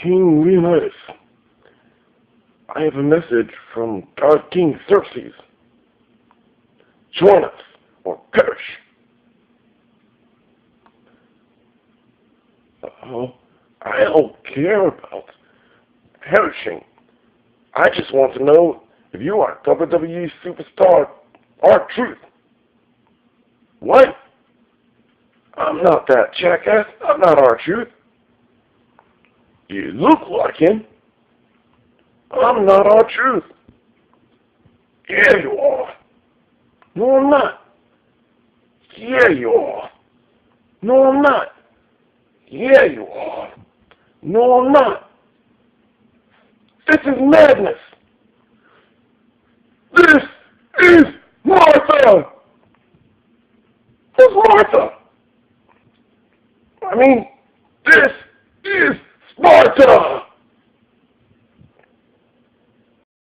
King Leonidas, I have a message from God King Xerxes. Join us or perish. I don't care about perishing. I just want to know if you are WWE superstar R-Truth. What? I'm not that jackass. I'm not R-Truth. You look like him. I'm not R-Truth. Yeah, you are. No, I'm not. Yeah, you are. No, I'm not. Yeah, you are. No, I'm not. This is madness. This is Martha. Who's Martha? I mean, this